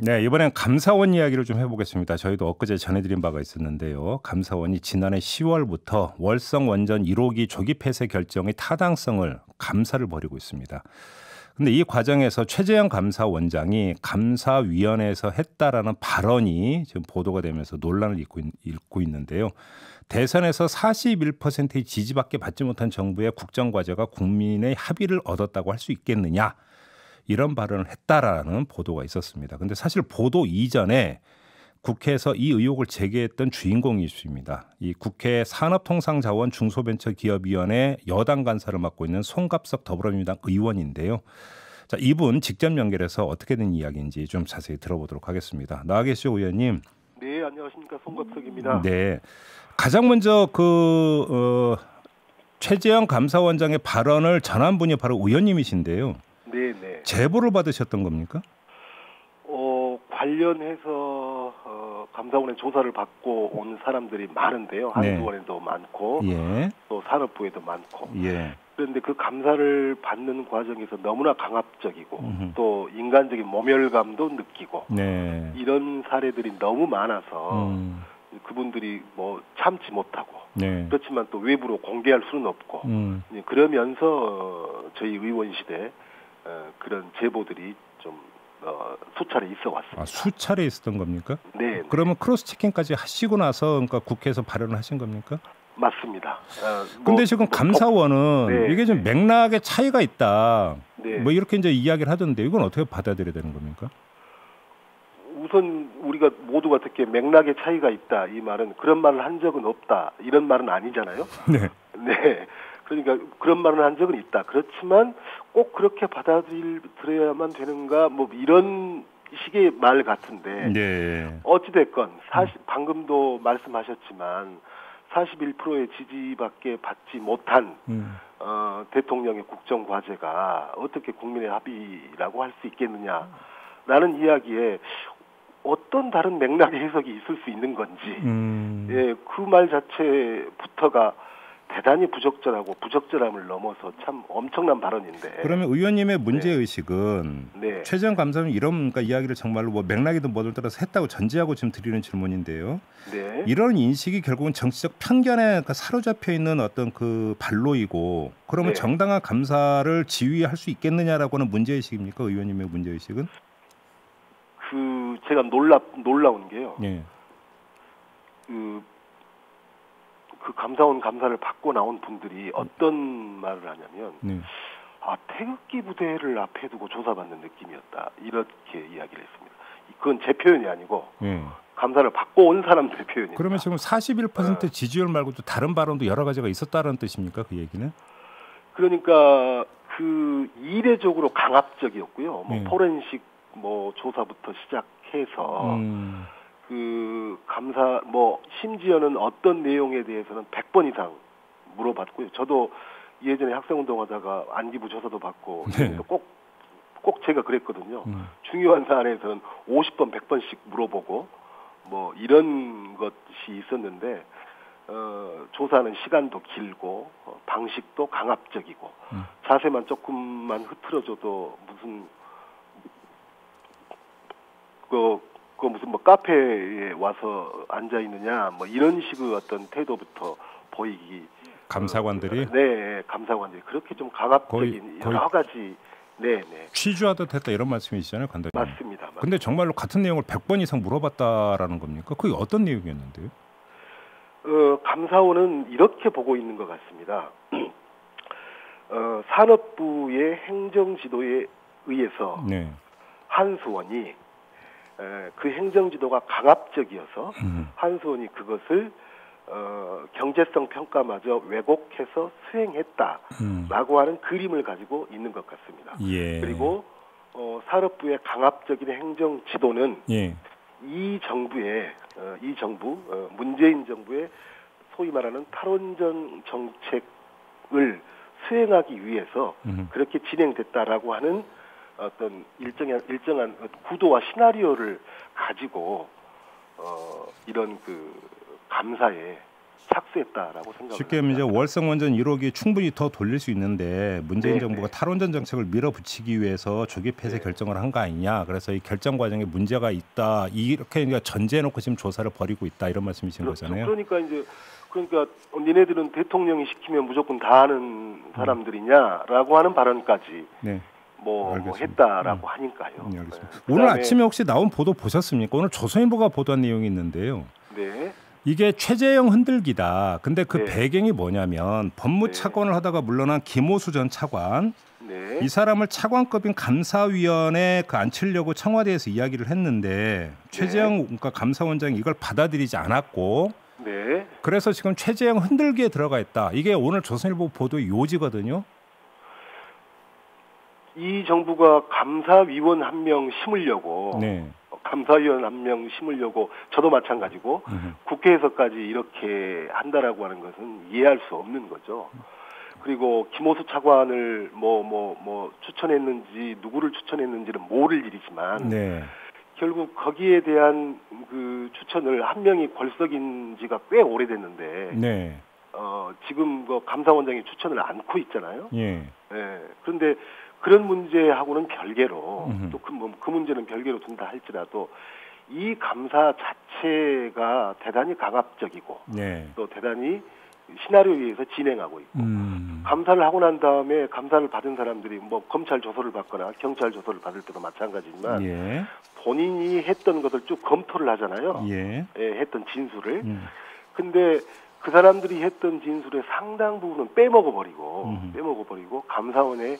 네, 이번엔 감사원 이야기를 좀 해보겠습니다. 저희도 엊그제 전해드린 바가 있었는데요. 감사원이 지난해 10월부터 월성 원전 1호기 조기 폐쇄 결정의 타당성을 감사를 벌이고 있습니다. 근데 이 과정에서 최재형 감사원장이 감사위원회에서 했다라는 발언이 지금 보도가 되면서 논란을 일고 있는데요. 대선에서 41%의 지지밖에 받지 못한 정부의 국정과제가 국민의 합의를 얻었다고 할 수 있겠느냐. 이런 발언을 했다라는 보도가 있었습니다. 그런데 사실 보도 이전에 국회에서 이 의혹을 제기했던 주인공이 있습니다. 이 국회 산업통상자원 중소벤처기업위원회 여당 간사를 맡고 있는 송갑석 더불어민주당 의원인데요. 자, 이분 직접 연결해서 어떻게 된 이야기인지 좀 자세히 들어보도록 하겠습니다. 나와 계시죠, 의원님? 네, 안녕하십니까. 송갑석입니다. 네, 가장 먼저 최재형 감사원장의 발언을 전한 분이 바로 의원님이신데요. 네네. 제보를 받으셨던 겁니까? 관련해서 감사원의 조사를 받고 온 사람들이 많은데요. 한수원에도 많고 예. 또 산업부에도 많고. 예. 그런데 그 감사를 받는 과정에서 너무나 강압적이고 또 인간적인 모멸감도 느끼고 네. 이런 사례들이 너무 많아서 그분들이 뭐 참지 못하고 네. 그렇지만 또 외부로 공개할 수는 없고 그러면서 저희 의원실에 그런 제보들이 좀 수차례 있어 왔습니다. 아, 수차례 있었던 겁니까? 네. 그러면 크로스 체킹까지 하시고 나서 그러니까 국회에서 발언을 하신 겁니까? 맞습니다. 근데 지금 감사원은 네, 이게 좀 맥락의 차이가 있다. 네. 뭐 이렇게 이제 이야기를 하던데 이건 어떻게 받아들여야 되는 겁니까? 우선 우리가 모두가 듣기에 맥락의 차이가 있다. 이 말은 그런 말을 한 적은 없다. 이런 말은 아니잖아요. 네. 네. 그러니까 그런 말을 한 적은 있다. 그렇지만 꼭 그렇게 받아들여야만 되는가 뭐 이런 식의 말 같은데 네. 어찌됐건 방금도 말씀하셨지만 41%의 지지밖에 받지 못한 대통령의 국정과제가 어떻게 국민의 합의라고 할 수 있겠느냐라는 이야기에 어떤 다른 맥락의 해석이 있을 수 있는 건지 예, 그 말 자체부터가 대단히 부적절함을 넘어서 참 엄청난 발언인데. 그러면 의원님의 문제의식은 네. 최재형 감사는 이런 그러니까 이야기를 정말로 뭐 맥락이든 뭐든 따라서 했다고 전제하고 지금 드리는 질문인데요. 네. 이런 인식이 결국은 정치적 편견에 사로잡혀 있는 어떤 그 발로이고 그러면 네. 정당한 감사를 지휘할 수 있겠느냐라고는 문제의식입니까? 의원님의 문제의식은? 제가 놀라운 게요. 네. 그 감사원 감사를 받고 나온 분들이 어떤 말을 하냐면 태극기 부대를 앞에 두고 조사받는 느낌이었다. 이렇게 이야기를 했습니다. 그건 제 표현이 아니고 감사를 받고 온 사람들의 표현입니다. 그러면 지금 41% 지지율 말고도 다른 발언도 여러 가지가 있었다는 뜻입니까? 그 얘기는? 그러니까 그 이례적으로 강압적이었고요. 뭐 포렌식 뭐 조사부터 시작해서 그 감사 심지어는 어떤 내용에 대해서는 100번 이상 물어봤고요. 저도 예전에 학생운동하다가 안기부 조사도 받고 꼭 제가 그랬거든요. 중요한 사안에서는 50번 100번씩 물어보고 뭐 이런 것이 있었는데 조사는 시간도 길고 방식도 강압적이고 자세만 조금만 흐트러져도 무슨 무슨 뭐 카페에 와서 앉아 있느냐 뭐 이런 식의 어떤 태도부터 보이기 감사관들이 네 감사관들이 그렇게 좀 강압적인 여러 가지 취조하듯 했다 이런 말씀이시잖아요, 간단히. 맞습니다. 근데 정말로 같은 내용을 100번 이상 물어봤다라는 겁니까? 그게 어떤 내용이었는데요? 감사원은 이렇게 보고 있는 것 같습니다. 산업부의 행정지도에 의해서 한수원이 그 행정지도가 강압적이어서 한수원이 그것을 경제성 평가마저 왜곡해서 수행했다라고 하는 그림을 가지고 있는 것 같습니다. 그리고 산업부의 강압적인 행정지도는 이 정부 문재인 정부의 소위 말하는 탈원전 정책을 수행하기 위해서 그렇게 진행됐다라고 하는 어떤 일정한 구도와 시나리오를 가지고 이런 그 감사에 착수했다라고 생각합니다. 쉽게 하면 이제 월성 원전 1호기 충분히 더 돌릴 수 있는데 문재인 정부가 탈원전 정책을 밀어붙이기 위해서 조기 폐쇄 결정을 한 거 아니냐. 그래서 이 결정 과정에 문제가 있다. 이렇게 전제해놓고 지금 조사를 벌이고 있다. 이런 말씀이신 거잖아요. 그러니까 니네들은 대통령이 시키면 무조건 다 하는 사람들이냐라고 하는 발언까지 뭐 했다라고 하니까요. 알겠습니다. 오늘 아침에 혹시 나온 보도 보셨습니까? 오늘 조선일보가 보도한 내용이 있는데요. 네. 이게 최재형 흔들기다. 근데 그 배경이 뭐냐면 법무차관을 하다가 물러난 김오수 전 차관. 이 사람을 차관급인 감사위원회에 앉히려고 청와대에서 이야기를 했는데 최재형 그러니까 감사원장이 이걸 받아들이지 않았고 그래서 지금 최재형 흔들기에 들어가 있다. 이게 오늘 조선일보 보도의 요지거든요. 이 정부가 감사위원 한 명 심으려고 감사위원 한 명 심으려고 저도 마찬가지고 국회에서까지 이렇게 한다라고 하는 것은 이해할 수 없는 거죠. 그리고 김오수 차관을 뭐 추천했는지 누구를 추천했는지는 모를 일이지만 결국 거기에 대한 그 추천을 한 명이 걸석인 지가 꽤 오래됐는데 지금 그 감사원장이 추천을 않고 있잖아요. 그런데 그런 문제하고는 별개로 또 그 문제는 별개로 둔다 할지라도 이 감사 자체가 대단히 강압적이고 또 대단히 시나리오에 의해서 진행하고 있고 감사를 하고 난 다음에 감사를 받은 사람들이 뭐 검찰 조서를 받거나 경찰 조서를 받을 때도 마찬가지지만 본인이 했던 것을 쭉 검토를 하잖아요. 했던 진술을. 근데 그 사람들이 했던 진술의 상당 부분은 빼먹어버리고 감사원에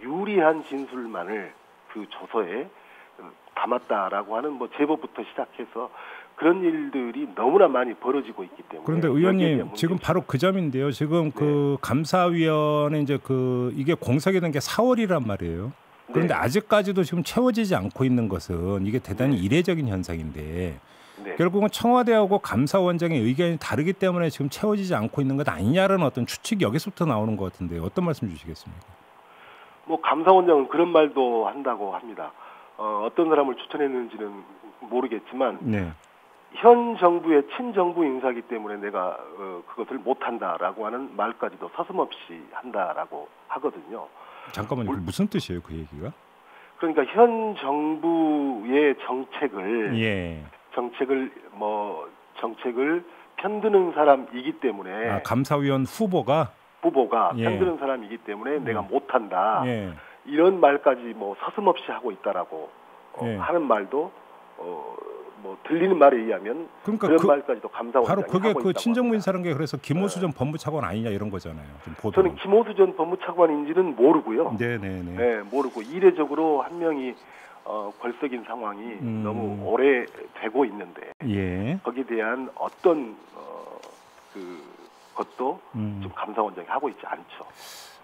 유리한 진술만을 그 조서에 담았다라고 하는 뭐 제보부터 시작해서 그런 일들이 너무나 많이 벌어지고 있기 때문에. 그런데 의원님 지금 바로 그 점인데요. 지금 그 감사위원회 이제 그 이게 공석이 된 게 4월이란 말이에요. 그런데 아직까지도 지금 채워지지 않고 있는 것은 이게 대단히 이례적인 현상인데 결국은 청와대하고 감사원장의 의견이 다르기 때문에 지금 채워지지 않고 있는 것 아니냐라는 어떤 추측이 여기서부터 나오는 것 같은데 어떤 말씀 주시겠습니까? 뭐 감사원장은 그런 말도 한다고 합니다. 어떤 사람을 추천했는지는 모르겠지만 현 정부의 친정부 인사기 때문에 내가 그것을 못한다라고 하는 말까지도 서슴없이 한다라고 하거든요. 잠깐만요. 무슨 뜻이에요, 그 얘기가? 그러니까 현 정부의 정책을 편드는 사람이기 때문에 감사위원 후보가 편드는 사람이기 때문에 내가 못한다. 이런 말까지 뭐 서슴없이 하고 있다라고 하는 말도 뭐 들리는 말에 의하면 그러니까 그런 말까지도 감사원장이 바로 그게 하고 그 있다고 친정부 합니다. 인사라는 게 그래서 김오수 전 법무차관 아니냐 이런 거잖아요. 저는 김오수 전 법무차관인지는 모르고요. 모르고 이례적으로 한 명이 걸석인 상황이 너무 오래되고 있는데 거기에 대한 어떤 것도 좀 감사원장이 하고 있지 않죠.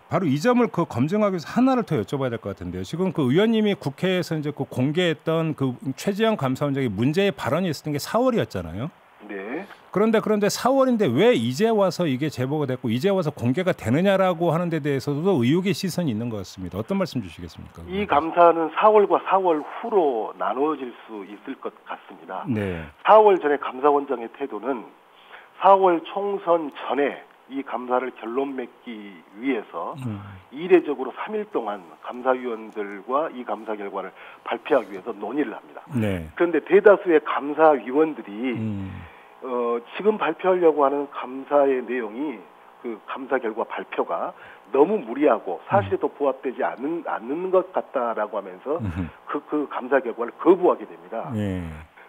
바로 이 점을 그 검증하기 위해서 하나를 더 여쭤봐야 될 것 같은데요. 지금 그 의원님이 국회에서 이제 그 공개했던 그 최재형 감사원장이 문제의 발언이 있었던 게 4월이었잖아요. 그런데 4월인데 왜 이제 와서 이게 제보가 됐고 이제 와서 공개가 되느냐라고 하는 데 대해서도 의혹의 시선이 있는 것 같습니다. 어떤 말씀 주시겠습니까? 이 감사는 4월과 4월 후로 나누어질 수 있을 것 같습니다. 4월 전에 감사원장의 태도는 4월 총선 전에 이 감사를 결론 맺기 위해서 이례적으로 3일 동안 감사위원들과 이 감사 결과를 발표하기 위해서 논의를 합니다. 그런데 대다수의 감사위원들이 지금 발표하려고 하는 감사의 내용이 그 감사 결과 발표가 너무 무리하고 사실에도 부합되지 않는 것 같다라고 하면서 그 감사 결과를 거부하게 됩니다.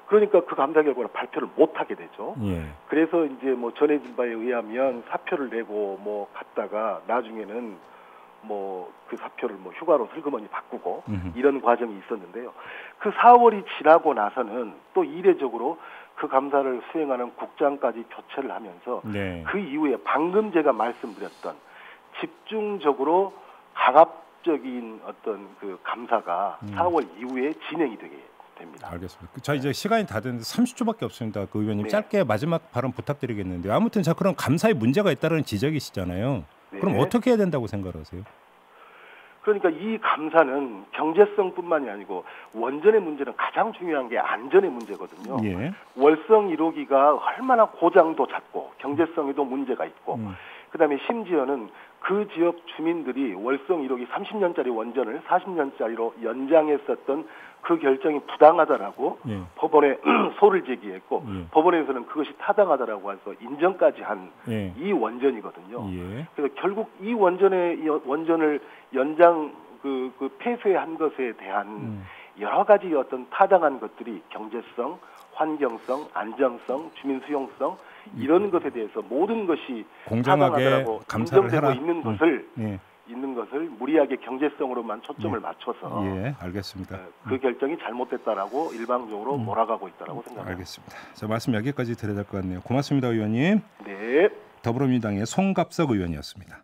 그러니까 그 감사 결과를 발표를 못하게 되죠. 그래서 이제 뭐 전해진 바에 의하면 사표를 내고 뭐 갔다가 나중에는 뭐 그 사표를 뭐 휴가로 슬그머니 바꾸고 이런 과정이 있었는데요. 그 4월이 지나고 나서는 또 이례적으로 그 감사를 수행하는 국장까지 교체를 하면서 그 이후에 방금 제가 말씀드렸던 집중적으로 강압적인 어떤 그 감사가 4월 이후에 진행이 되게 됩니다. 알겠습니다. 자 이제 시간이 다 됐는데 30초밖에 없습니다. 그 의원님 짧게 마지막 발언 부탁드리겠는데요. 아무튼 자 그럼 감사에 문제가 있다는 지적이시잖아요. 그럼 어떻게 해야 된다고 생각하세요? 그러니까 이 감사는 경제성뿐만이 아니고 원전의 문제는 가장 중요한 게 안전의 문제거든요. 예. 월성 1호기가 얼마나 고장도 잦고 경제성에도 문제가 있고 그다음에 심지어는 그 지역 주민들이 월성 1호기 30년짜리 원전을 40년짜리로 연장했었던 그 결정이 부당하다라고 예. 법원에 소를 제기했고 예. 법원에서는 그것이 타당하다라고 해서 인정까지 한 예. 이 원전이거든요. 예. 그래서 결국 이 원전을 연장 그 폐쇄한 것에 대한 여러 가지 어떤 타당한 것들이 경제성, 환경성, 안정성, 주민 수용성 이런 것에 대해서 모든 것이 공정하게 타당하다라고 감사를 인정되고 해라. 있는 것을 무리하게 경제성으로만 초점을 맞춰서 알겠습니다. 그 결정이 잘못됐다라고 일방적으로 몰아가고 있다라고 생각합니다. 알겠습니다. 자, 말씀 여기까지 드려야 될 것 같네요. 고맙습니다, 의원님. 네. 더불어민주당의 송갑석 의원이었습니다.